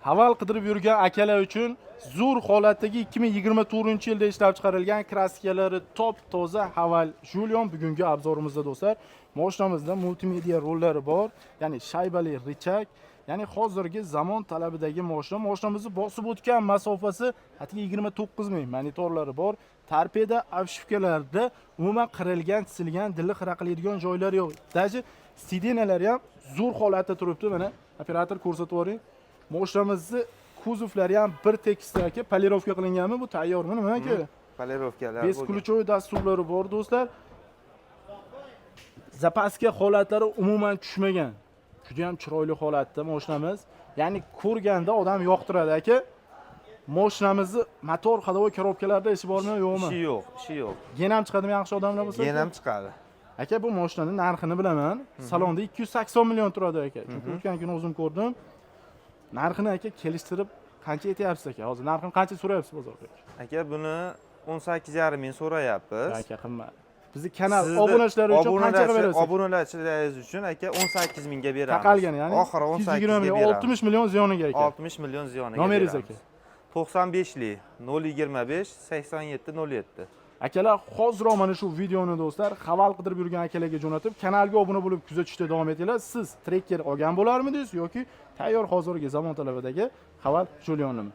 Haval qidirib yurgan akalar uchun zo'r holatdagi 2024-yilda ishlab chiqarilgan kraskaları top toza Haval Julion bugungi obzorimizda do'stlar. Mashinamizda multimedia rollari bor, ya'ni shaybali richak, ya'ni hozirgi zamon talabidagi mashina. Mashinamizni bosib o'tgan masofasi atigi 29 ming, monitorlari bor. Torpeda avshifkalarda umuman qirilgan, silgan, dili xira qiladigan joylari yo'q. Даже sidenalari ham zo'r holatda turibdi. Mana operator ko'rsatib yuboring. Mashinamizni kuzovlari ham bir tekisda aka, polirovka qilinganmi? Bu tayyormi nima aka? Polirovkalar bo'lgan. Beskuluchoy dasturlari bor do'stlar. Zapaska holatlari umuman tushmagan. Juda ham chiroyli holatda mashinamiz. Ya'ni ko'rganda odam yoqtiradi aka. Mashinamizni motor, ходовой коробkalarda ishi bormi, yo'qmi? Ishi yo'q, ishi yo'q. Gen ham chiqadimi yaxshi odamlar bo'lsa? Gen ham chiqadi. Aka, bu mashinaning narxini bilaman. Salonda 280 million turadi aka. Chunki o'tgan kuni o'zim ko'rdim. Narxini aka kelishtirib qancha aytyapsiz aka? Hozir narxini qancha so'rayapsiz bozorda? Aka, buni 18,5 ming so'rayapmiz. Aka, qimmat. Bizni kanal obunachilari uchun qanchaga berasiz? Obunachilaringiz uchun aka 18 mingga beramiz. Taqalgan, ya'ni oxiri 18 ga beramiz. 60 million ziyoniga aka. 60 million ziyoniga. Nomeringiz aka? 95li 025 8707. Akalar, hozir mana shu videoni do'stlar haval qidirib yurgan akalarga jo'natib, kanalga obuna bo'lib kuzatishda davom etinglar. Siz trekker olgan bo'larmidingiz yoki tayyor hozirgi zamon talabidagi Haval Julionni?